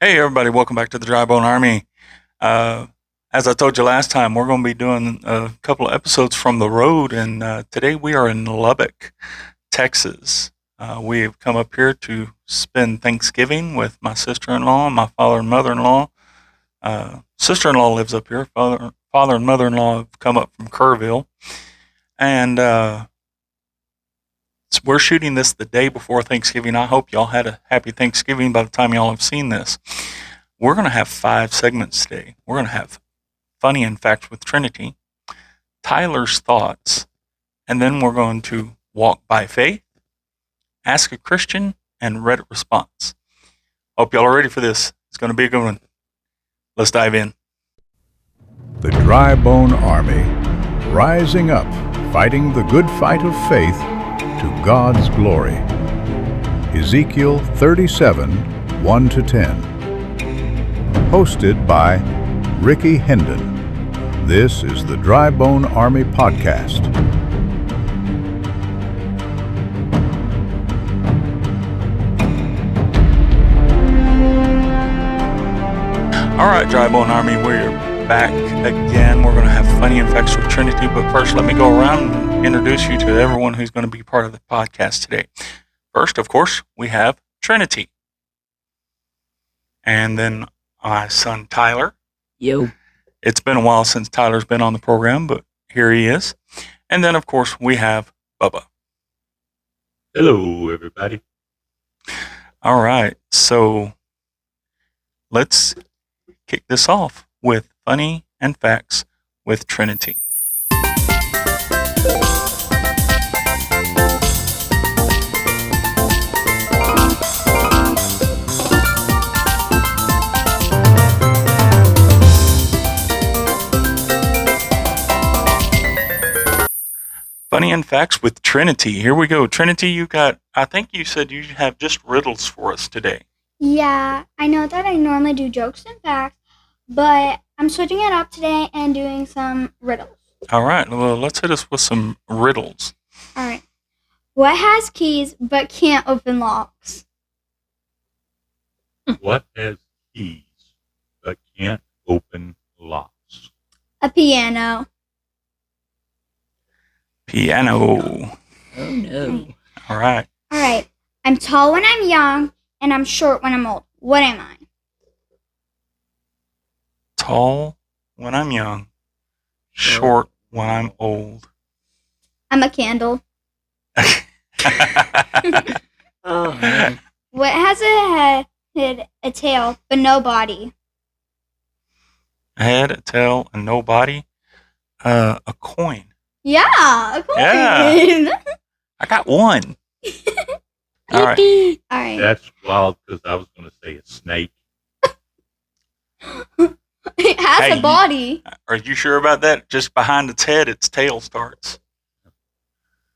Hey, everybody, welcome back to the Dry Bone Army. Uh, as I told you last time, we're going to be doing a couple of episodes from the road, and today we are in Lubbock, Texas. We have come up here to spend Thanksgiving with my sister-in-law, my father and mother-in-law. Sister-in-law lives up here. Father and mother-in-law have come up from Kerrville, and we're shooting this the day before Thanksgiving. I hope y'all had a happy Thanksgiving by the time y'all have seen this. We're going to have 5 segments today. We're going to have Funny and Facts with Trinity, Tyler's Thoughts, and then we're going to Walk by Faith, Ask a Christian, and Reddit Response. Hope y'all are ready for this. It's going to be a good one. Let's dive in. The Dry Bone Army, rising up, fighting the good fight of faith to God's glory. Ezekiel 37, 1-10. Hosted by Ricky Hendon. This is the Dry Bone Army Podcast. All right, Dry Bone Army, we're back again. We're going to have Funny and Facts with Trinity, but first let me go around and introduce you to everyone who's going to be part of the podcast today. First, of course, we have Trinity. And then my son Tyler. Yo. It's been a while since Tyler's been on the program, but here he is. And then, of course, we have Bubba. Hello, everybody. All right, so let's kick this off with Funny and Facts with Trinity. Funny and Facts with Trinity. Here we go. Trinity, I think you said you have just riddles for us today. Yeah, I know that I normally do jokes and facts, but I'm switching it up today and doing some riddles. All right, well, let's hit us with some riddles. All right. What has keys but can't open locks? What has keys but can't open locks? A piano. Piano. Oh, no. All right. All right. I'm tall when I'm young, and I'm short when I'm old. What am I? Tall when I'm young, short when I'm old. I'm a candle. Oh, man. What has a head, a tail, but no body? A head, a tail, and no body. A coin. Yeah, a coin. Yeah. I got one. All right. All right. That's wild because I was going to say a snake. It has Hey, a body. Are you sure about that? Just behind its head, its tail starts.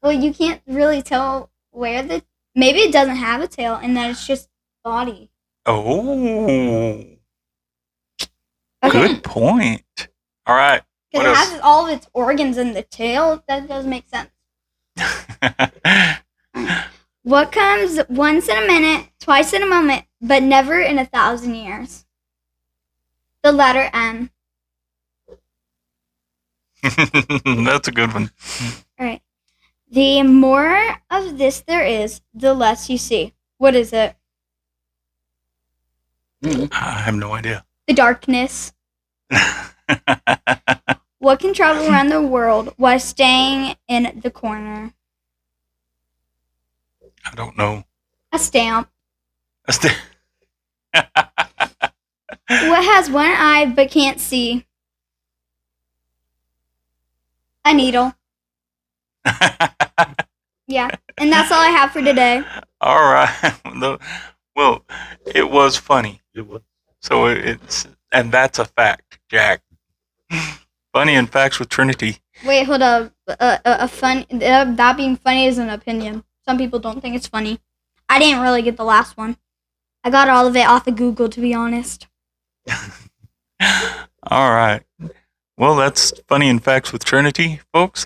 Well, you can't really tell where maybe it doesn't have a tail and that it's just body. Oh, Okay. good point. All right. Because What it else? has all of its organs in the tail. That does make sense. What comes once in a minute, twice in a moment, but never in 1,000 years? The letter M. That's a good one. All right. The more of this there is, the less you see. What is it? I have no idea. The darkness. What can travel around the world while staying in the corner? I don't know. A stamp. That's the- What has one eye but can't see? A needle. Yeah. And that's all I have for today. All right. Well, it was funny. It was. So and that's a fact, Jack. Funny and Facts with Trinity. Wait, hold up. That being funny is an opinion. Some people don't think it's funny. I didn't really get the last one. I got all of it off of Google, to be honest. All right. Well, that's Funny and Facts with Trinity, folks.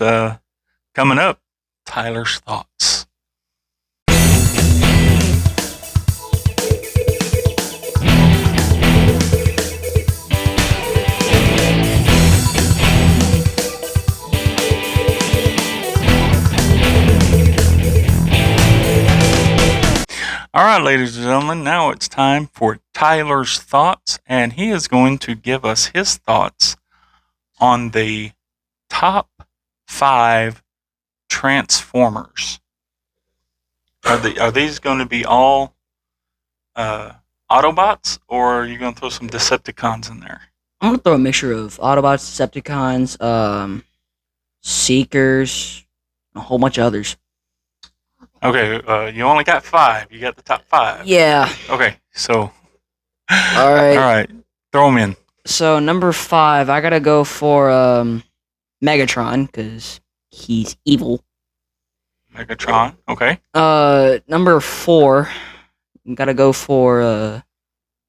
Coming up, Tyler's Thoughts. right, ladies and gentlemen, now it's time for Tyler's thoughts, and he is going to give us his thoughts on the top 5 Transformers. Are these going to be all Autobots, or are you going to throw some Decepticons in there? I'm gonna throw a mixture of Autobots, Decepticons, Seekers, a whole bunch of others. Okay, you only got 5. You got the top 5. Yeah. Okay, so All right. all right, throw them in. So number 5, I gotta go for Megatron because he's evil. Megatron. Okay. Number 4, gotta go for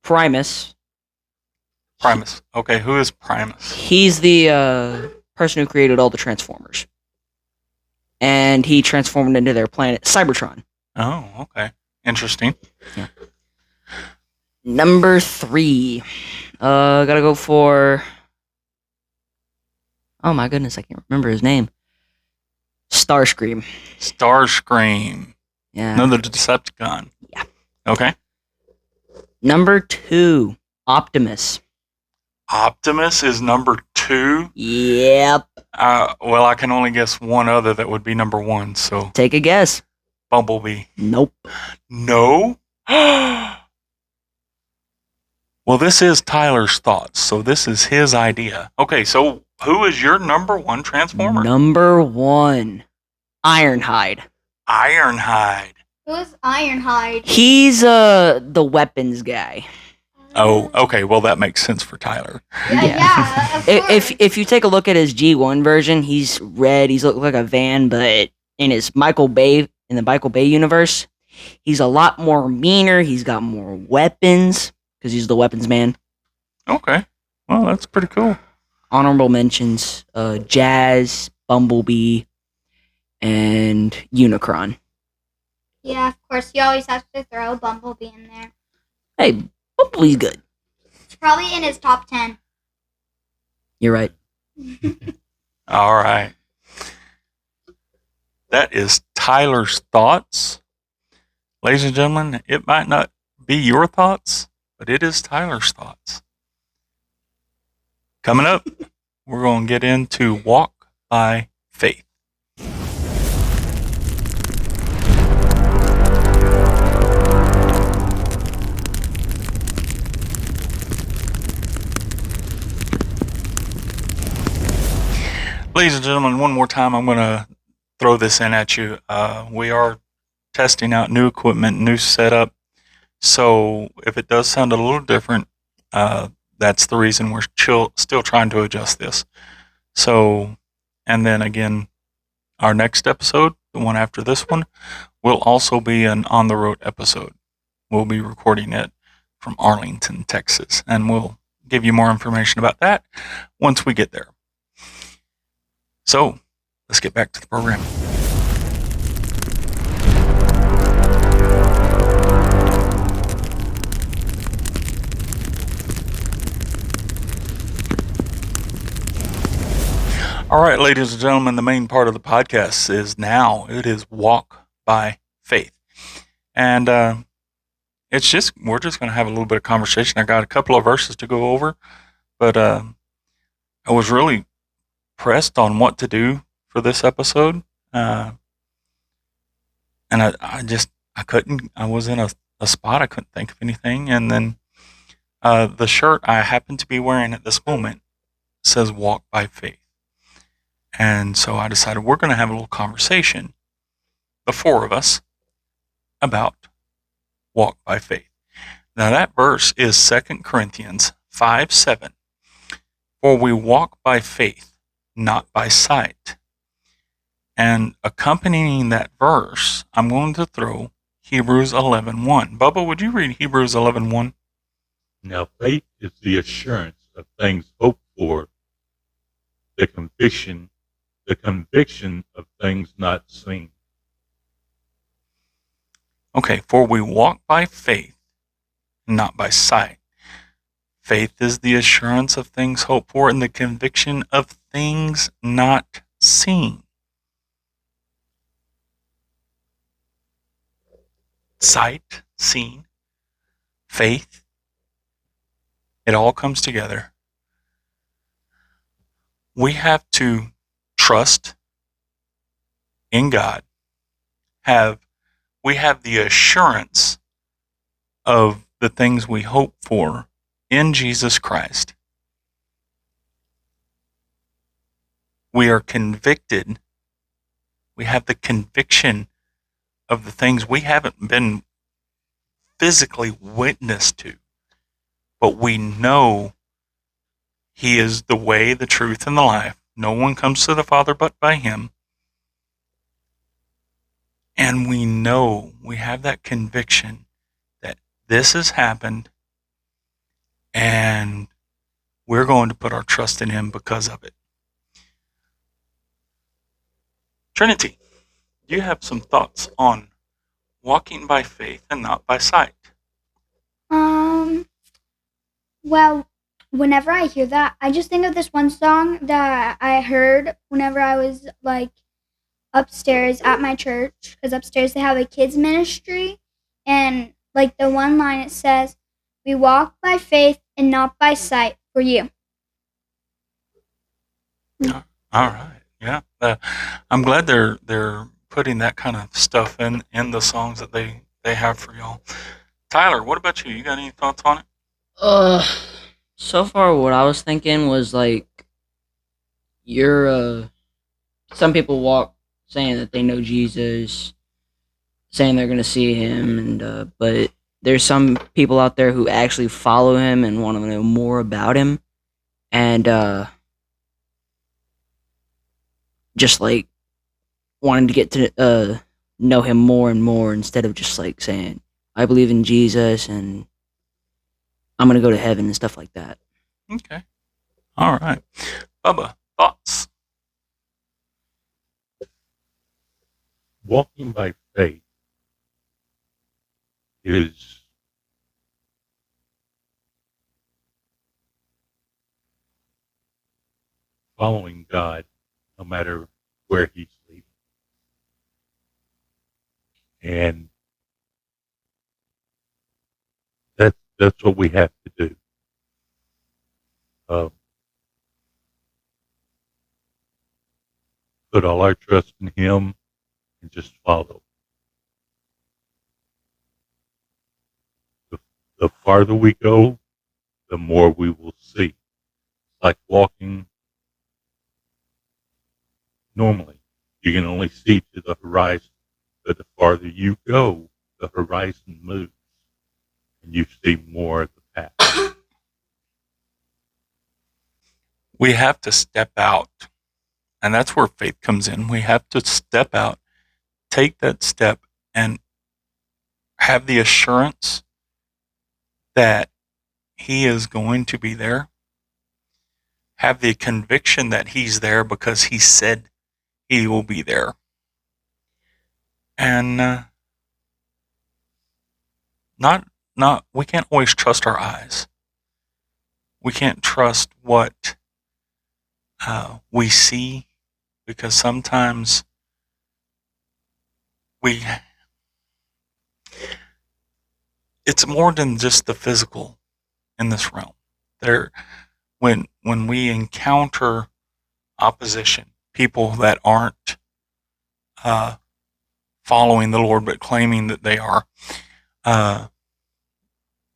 Primus. Primus. Okay, who is Primus? He's the person who created all the Transformers, and he transformed into their planet Cybertron. Oh, okay. Interesting. Number 3, gotta go for. Oh my goodness, I can't remember his name. Starscream. Starscream. Yeah. Another Decepticon. Yeah. Okay. Number 2, Optimus. Optimus is number 2. Yep. Well, I can only guess one other that would be number 1. So Take a guess. Bumblebee. Nope. No. Well, this is Tyler's thoughts, so this is his idea. Okay, so who is your number 1 Transformer? Number 1, Ironhide. Ironhide. Who's Ironhide? He's the weapons guy. Oh, okay. Well, that makes sense for Tyler. Yeah, of course. If you take a look at his G1 version, he's red. He's look like a van, but in the Michael Bay universe, he's a lot more meaner. He's got more weapons because he's the weapons man. Okay. Well, that's pretty cool. Honorable mentions: Jazz, Bumblebee, and Unicron. Yeah, of course. You always have to throw Bumblebee in there. Hey, Bumblebee's good. It's probably in his top 10. You're right. All right. That is Tyler's thoughts. Ladies and gentlemen, it might not be your thoughts, but it is Tyler's thoughts. Coming up, we're going to get into Walk by Faith. Ladies and gentlemen, one more time, I'm going to throw this in at you. We are testing out new equipment, new setup. So if it does sound a little different, that's the reason we're still trying to adjust this. So, and then again, our next episode, the one after this one, will also be an on the road episode. We'll be recording it from Arlington, Texas, and we'll give you more information about that once we get there. So, let's get back to the program. All right, ladies and gentlemen, the main part of the podcast is now. It is Walk by Faith. And we're just going to have a little bit of conversation. I got a couple of verses to go over, but I was really pressed on what to do for this episode. And I couldn't, I was in a spot, I couldn't think of anything. And then the shirt I happen to be wearing at this moment says Walk by Faith. And so I decided we're going to have a little conversation, the 4 of us, about Walk by Faith. Now that verse is 2 Corinthians 5:7. For we walk by faith, not by sight. And accompanying that verse, I'm going to throw Hebrews 11:1. Bubba, would you read Hebrews 11:1? Now faith is the assurance of things hoped for, the conviction of things not seen. Okay, for we walk by faith, not by sight. Faith is the assurance of things hoped for and the conviction of things not seen. sight, seeing, faith. It all comes together. We have to trust in God. We have the assurance of the things we hope for in Jesus Christ. We are convicted. We have the conviction of the things we haven't been physically witness to, but we know He is the way, the truth, and the life. No one comes to the Father but by Him. And we know, we have that conviction that this has happened and we're going to put our trust in Him because of it. Trinity, do you have some thoughts on walking by faith and not by sight? Um, well, whenever I hear that, I just think of this one song that I heard whenever I was like upstairs at my church, because upstairs they have a kids ministry, and like the one line it says, "We walk by faith and not by sight for you." All right, yeah. I'm glad they're putting that kind of stuff in the songs that they have for y'all. Tyler, what about you? You got any thoughts on it? Uh, so far, what I was thinking was like, you're, some people walk saying that they know Jesus, saying they're going to see him, and, but there's some people out there who actually follow him and want to know more about him, and, just like wanting to get to, know him more and more instead of just like saying, I believe in Jesus and I'm going to go to heaven and stuff like that. Okay. All right. Bubba, thoughts? Walking by faith is following God no matter where He's leading. And that's what we have to do. Put all our trust in Him and just follow. The farther we go, the more we will see. It's like walking normally. You can only see to the horizon, but the farther you go, the horizon moves, and you see more of the path. We have to step out, and that's where faith comes in. We have to step out, take that step, and have the assurance that He is going to be there. Have the conviction that He's there because He said He will be there. And we can't always trust our eyes. We can't trust what we see, because sometimes it's more than just the physical in this realm. When we encounter opposition, people that aren't following the Lord but claiming that they are,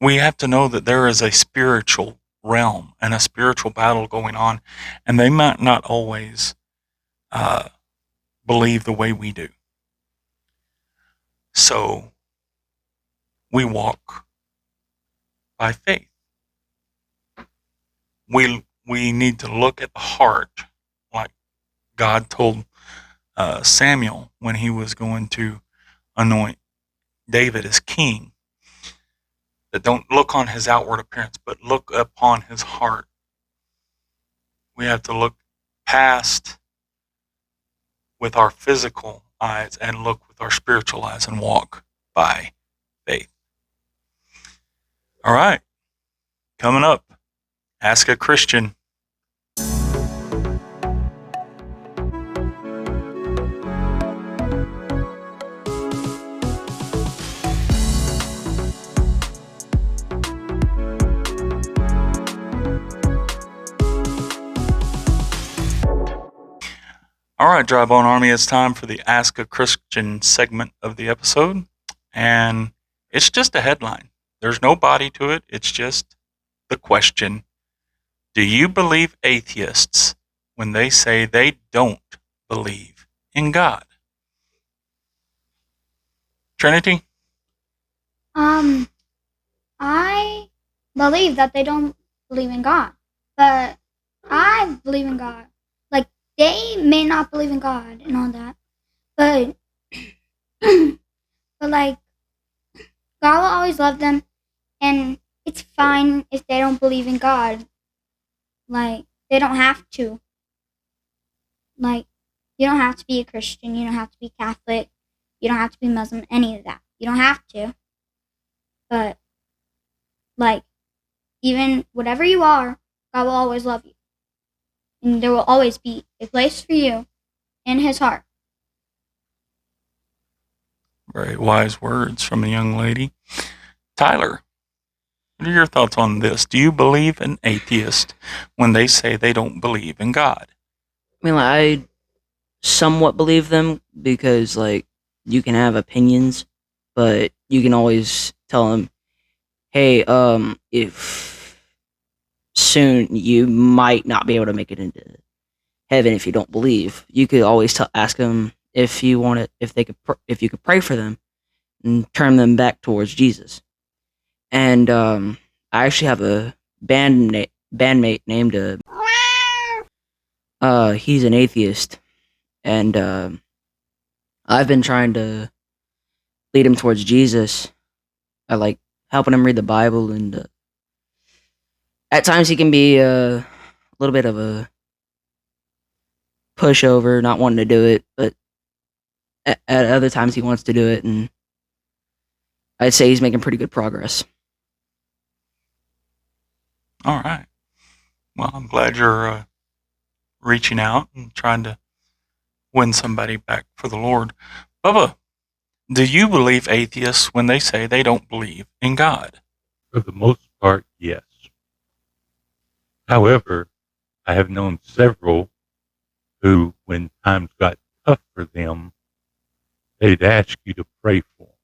we have to know that there is a spiritual realm and a spiritual battle going on, and they might not always believe the way we do. So we walk by faith. We need to look at the heart, like God told Samuel when he was going to anoint David as king, that don't look on his outward appearance, but look upon his heart. We have to look past with our physical eyes and look with our spiritual eyes and walk by faith. All right. Coming up, Ask a Christian. All right, Dry Bone Army, it's time for the Ask a Christian segment of the episode. And it's just a headline. There's no body to it. It's just the question: do you believe atheists when they say they don't believe in God? Trinity? I believe that they don't believe in God, but I believe in God. Like, they may not believe in God and all that, but but like, God will always love them, and it's fine if they don't believe in God. Like, they don't have to. Like, you don't have to be a Christian. You don't have to be Catholic. You don't have to be Muslim. Any of that. You don't have to. But like, even whatever you are, God will always love you, and there will always be a place for you in His heart. Very wise words from a young lady. Tyler, what are your thoughts on this? Do you believe an atheist when they say they don't believe in God? I mean, like, I somewhat believe them because, like, you can have opinions, but you can always tell them, hey, if soon you might not be able to make it into heaven if you don't believe, you could always ask them if you want it, if they could, if you could pray for them and turn them back towards Jesus. And I actually have a bandmate named he's an atheist, and I've been trying to lead him towards Jesus. I like helping him read the Bible, and at times he can be a little bit of a pushover, not wanting to do it, but at other times he wants to do it, and I'd say he's making pretty good progress. All right. Well, I'm glad you're reaching out and trying to win somebody back for the Lord. Bubba, do you believe atheists when they say they don't believe in God? For the most part, yes. However, I have known several who, when times got tough for them, they'd ask you to pray for them.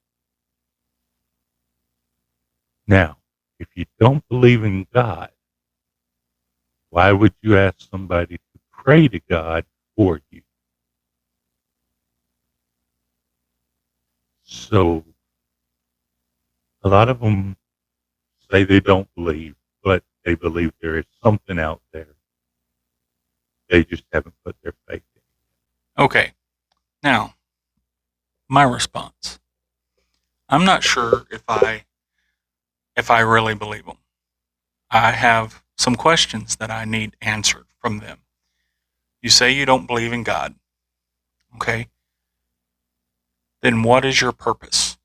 Now, if you don't believe in God, why would you ask somebody to pray to God for you? So, a lot of them say they don't believe, but they believe there is something out there. They just haven't put their faith in. Okay. Now, my response. I'm not sure if I really believe them. I have some questions that I need answered from them. You say you don't believe in God. Okay? Then what is your purpose?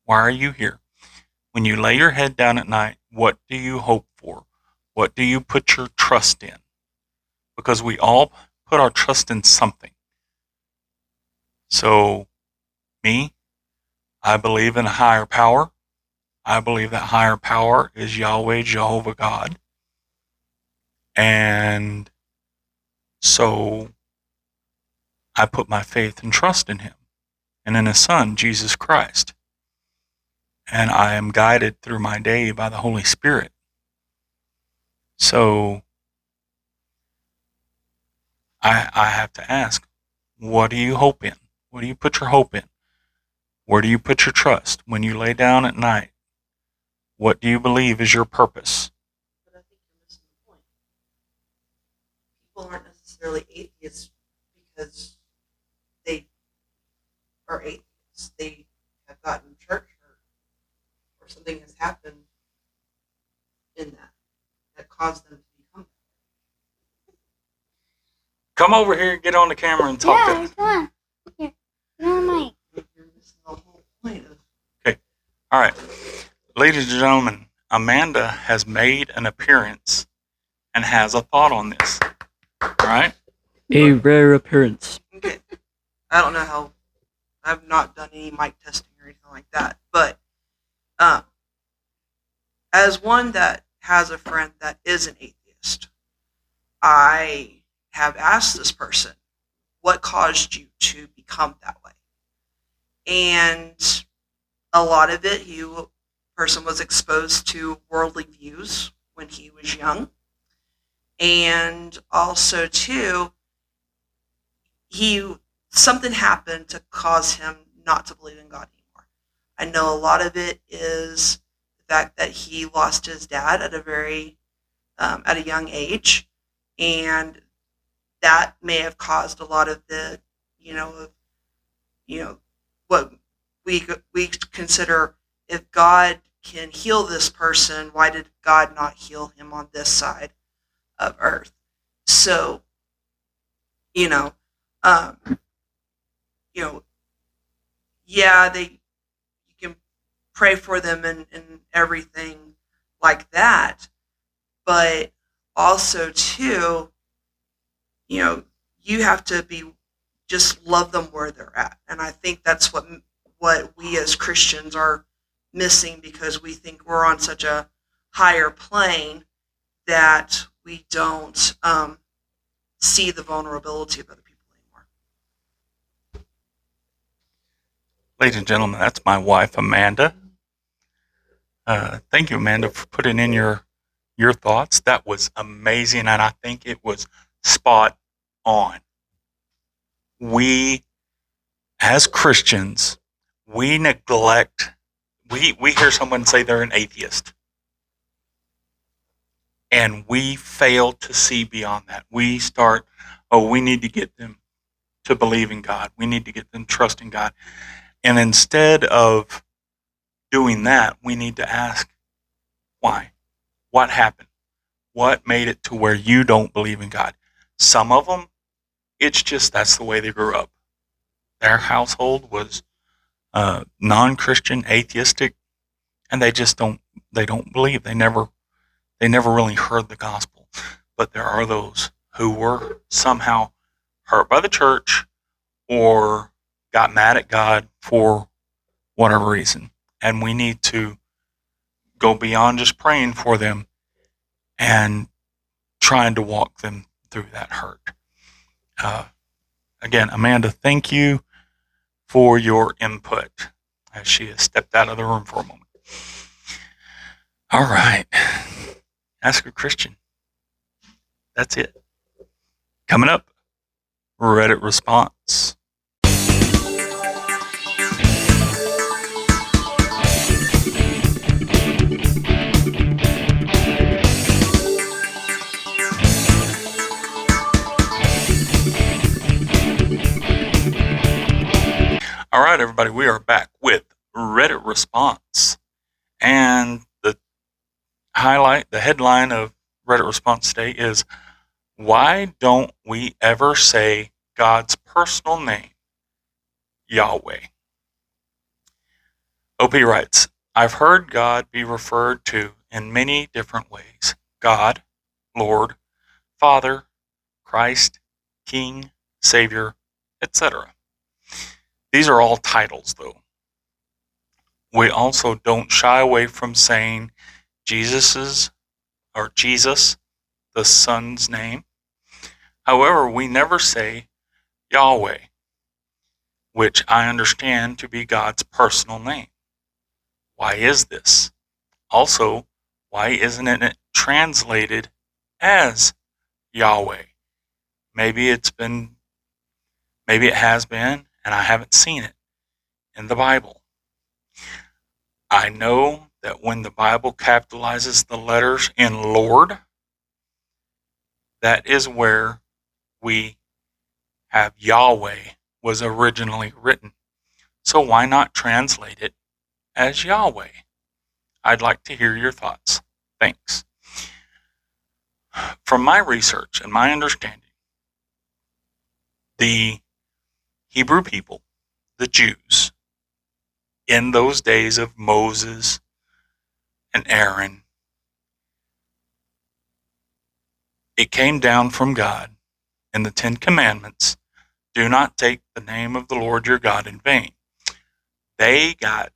Why are you here? When you lay your head down at night, what do you hope for? What do you put your trust in? Because we all put our trust in something. So, me, I believe in a higher power. I believe that higher power is Yahweh, Jehovah God. And so I put my faith and trust in Him and in His Son, Jesus Christ. And I am guided through my day by the Holy Spirit. So I have to ask, what do you hope in? What do you put your hope in? Where do you put your trust? When you lay down at night, what do you believe is your purpose? But I think you're missing the point. People aren't necessarily atheists because they are atheists. They have gotten church hurt, or something has happened in that caused them to become that. Come over here and get on the camera and talk to Yeah, us. come on. Here, get on the mic. You're missing the whole point of Okay. All right. Ladies and gentlemen, Amanda has made an appearance and has a thought on this. All right? A rare appearance. okay. I don't know how. I've not done any mic testing or anything like that, but as one that has a friend that is an atheist, I have asked this person, what caused you to become that way? And a lot of it, person was exposed to worldly views when he was young, and also too, he something happened to cause him not to believe in God anymore. I know a lot of it is the fact that he lost his dad at a young age, and that may have caused a lot of the, you know, what we consider, if God can heal this person, why did God not heal him on this side of earth? So, you know, um, you know, yeah, you can pray for them and everything like that, but also too, you know, you have to be just love them where they're at, and I think that's what we as Christians are missing, because we think we're on such a higher plane that we don't see the vulnerability of other people anymore. Ladies and gentlemen, that's my wife, Amanda. Thank you, Amanda, for putting in your thoughts. That was amazing, and I think it was spot on. We, as Christians, we neglect, we hear someone say they're an atheist, and we fail to see beyond that. We start, oh, we need to get them to believe in God. We need to get them trusting God. And instead of doing that, we need to ask, why? What happened? What made it to where you don't believe in God? Some of them, it's just that's the way they grew up. Their household was non-Christian, atheistic, and they don't believe. They never really heard the gospel. But there are those who were somehow hurt by the church or got mad at God for whatever reason. And we need to go beyond just praying for them and trying to walk them through that hurt. Again, Amanda, thank you for your input as she has stepped out of the room for a moment. All right. Ask a Christian. That's it. Coming up, Reddit response. All right, everybody, we are back with Reddit response. And the headline of Reddit response today is, why don't we ever say God's personal name, Yahweh? OP writes, I've heard God be referred to in many different ways. God, Lord, Father, Christ, King, Savior, etc. These are all titles, though. We also don't shy away from saying Jesus, the Son's name. However, we never say Yahweh, which I understand to be God's personal name. Why is this? Also, why isn't it translated as Yahweh? Maybe it has been, and I haven't seen it in the Bible. I know that when the Bible capitalizes the letters in Lord, that is where we have Yahweh was originally written. So why not translate it as Yahweh? I'd like to hear your thoughts. Thanks. From my research and my understanding, the Hebrew people, the Jews, in those days of Moses and Aaron, it came down from God in the Ten Commandments, do not take the name of the Lord your God in vain. They got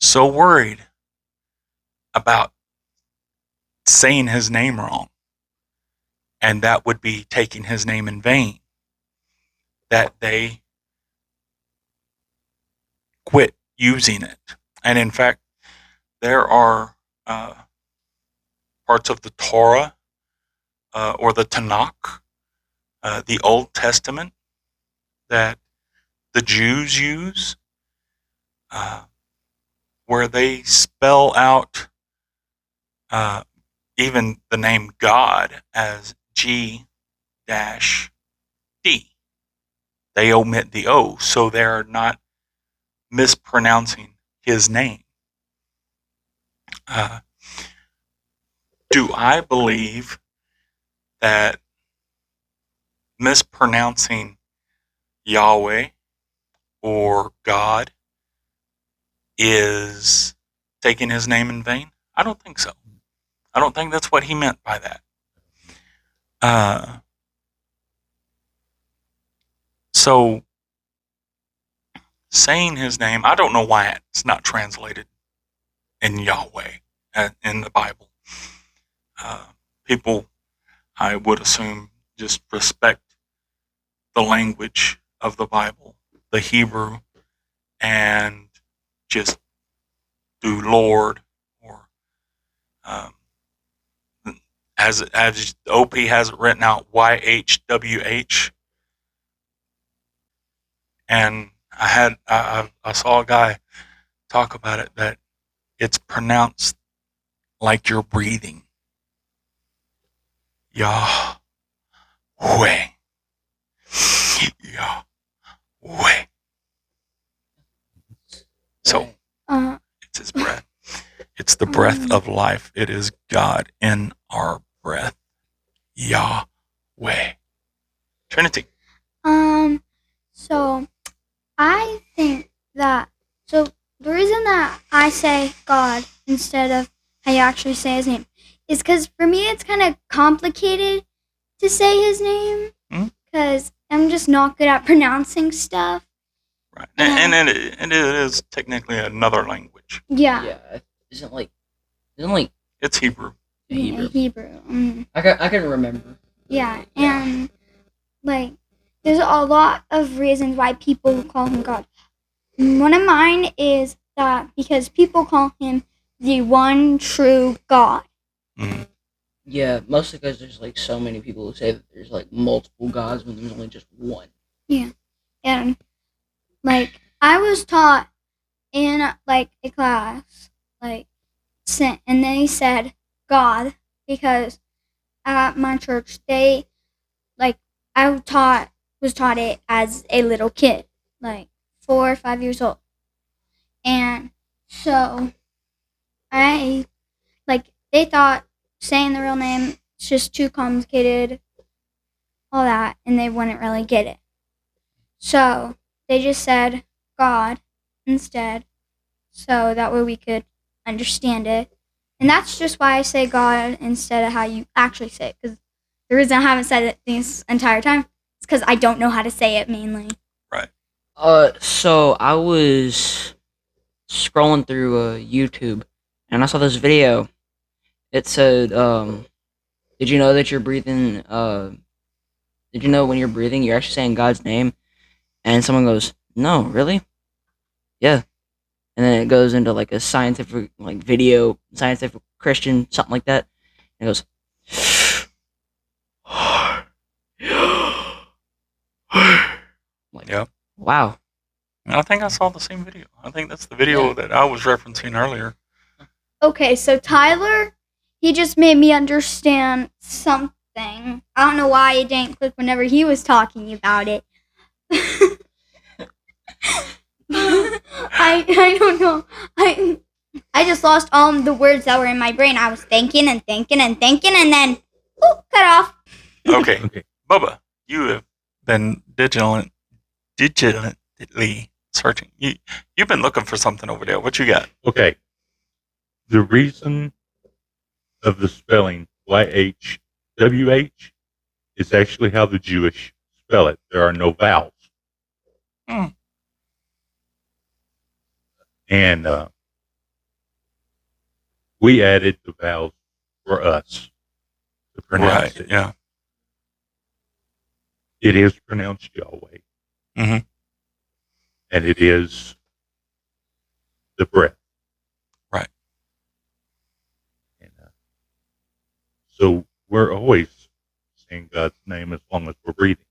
so worried about saying his name wrong, and that would be taking his name in vain. that they quit using it. And in fact, there are parts of the Torah or the Tanakh, the Old Testament, that the Jews use, where they spell out even the name God as G dash D. They omit the O, so they're not mispronouncing his name. Do I believe that mispronouncing Yahweh or God is taking his name in vain? I don't think so. I don't think that's what he meant by that. So saying his name, I don't know why it's not translated in Yahweh in the Bible. People, I would assume, just respect the language of the Bible, the Hebrew, and just do Lord or as OP has it written out, YHWH. And I saw a guy talk about it, that it's pronounced like you're breathing. Yahweh. Yahweh. So it's his breath. It's the breath of life. It is God in our breath. Yahweh. Trinity. So I think that, so the reason that I say God instead of how you actually say his name is because for me it's kind of complicated to say his name because I'm just not good at pronouncing stuff. Right. And it is technically another language. Yeah. Yeah, isn't like It's Hebrew. Hebrew. I can remember. Yeah, and like there's a lot of reasons why people call him God. One of mine is that because people call him the one true God. Mm. Yeah, mostly because there's like so many people who say that there's like multiple gods when there's only just one. Yeah, and like I was taught in like a class, like, and they said God because at my church they like was taught it as a little kid, like 4 or 5 years old, and so I like they thought saying the real name is just too complicated, all that, and they wouldn't really get it. So they just said God instead, so that way we could understand it. And that's just why I say God instead of how you actually say it. Because the reason I haven't said it this entire time is because I don't know how to say it mainly. Right. So I was scrolling through YouTube, and I saw this video. It said, "Did you know that you're breathing? Did you know when you're breathing, you're actually saying God's name?" And someone goes, "No, really? Yeah." And then it goes into like a scientific like video, scientific Christian, something like that. And it goes, like, Yep. wow. And I think I saw the same video. I think that's the video that I was referencing earlier. Okay, so Tyler, he just made me understand something. I don't know why it didn't click whenever he was talking about it. I don't know. I just lost all the words that were in my brain. I was thinking and thinking and thinking, and then cut off. Okay. Okay. Bubba, you have been digitally searching. You've been looking for something over there. What you got? Okay. The reason of the spelling YHWH is actually how the Jewish spell it. There are no vowels. Hmm. And we added the vowels for us to pronounce Right. it. Yeah. It is pronounced Yahweh. Mhm. And it is the breath. Right. And, so we're always saying God's name as long as we're breathing.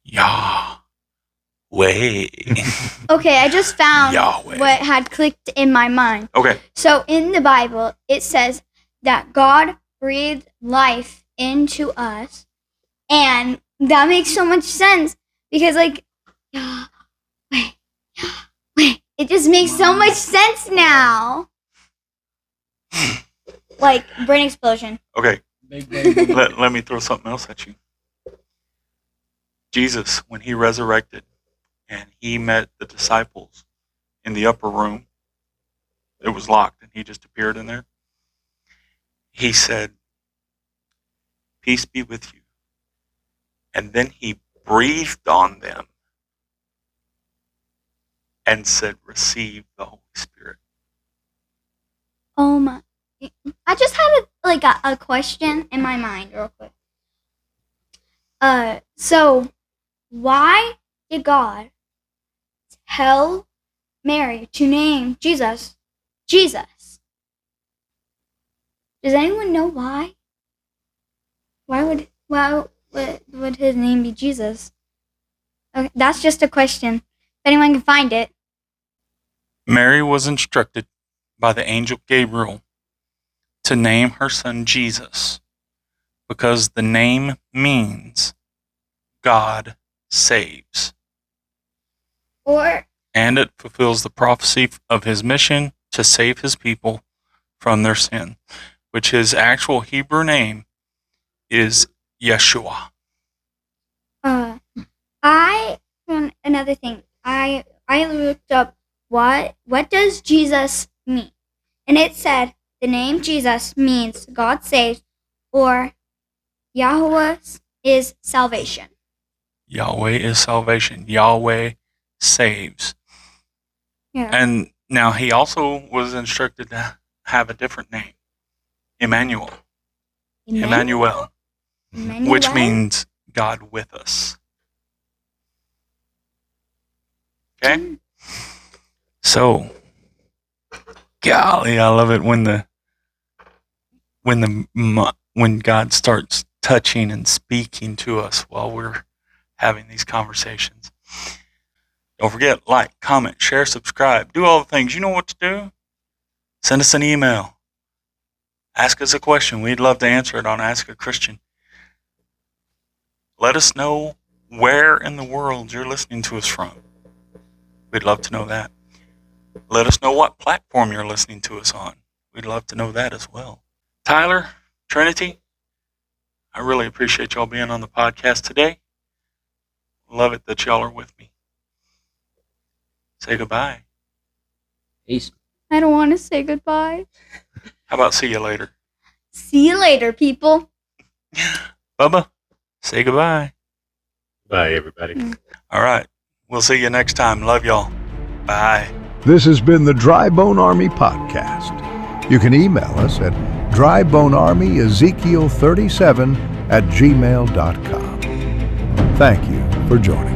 Yahweh. Okay, I just found Yahweh. what had clicked in my mind. Okay. So in the Bible, it says that God breathed life into us, and that makes so much sense because, like, Yahweh, Yahweh, it just makes so much sense now. Like brain explosion. Okay. Big baby. Let me throw something else at you. Jesus, when he resurrected and he met the disciples in the upper room, it was locked and he just appeared in there. He said, "Peace be with you." And then he breathed on them and said, "Receive the Holy Spirit." Oh my! I just had a question in my mind, real quick. So why did God tell Mary to name Jesus Jesus? Does anyone know why? Why would his name be Jesus? Okay, that's just a question. If anyone can find it. Mary was instructed by the angel Gabriel to name her son Jesus because the name means God saves. Or And it fulfills the prophecy of his mission to save his people from their sin, which his actual Hebrew name is Yeshua. another thing. I looked up what does Jesus mean, and it said the name Jesus means God saves, or Yahweh is salvation. Yahweh is salvation. Yahweh saves. Yeah. And now he also was instructed to have a different name, Emmanuel. Emmanuel, which means God with us. Okay? So, golly, I love it when God starts touching and speaking to us while we're having these conversations. Don't forget, like, comment, share, subscribe, do all the things. You know what to do. Send us an email. Ask us a question. We'd love to answer it on Ask a Christian. Let us know where in the world you're listening to us from. We'd love to know that. Let us know what platform you're listening to us on. We'd love to know that as well. Tyler, Trinity, I really appreciate y'all being on the podcast today. Love it that y'all are with me. Say goodbye. Peace. I don't want to say goodbye. How about see you later? See you later, people. Bubba, say goodbye. Bye, everybody. All right. We'll see you next time. Love y'all. Bye. This has been the Dry Bone Army Podcast. You can email us at drybonearmyezekiel37@gmail.com. Thank you for joining.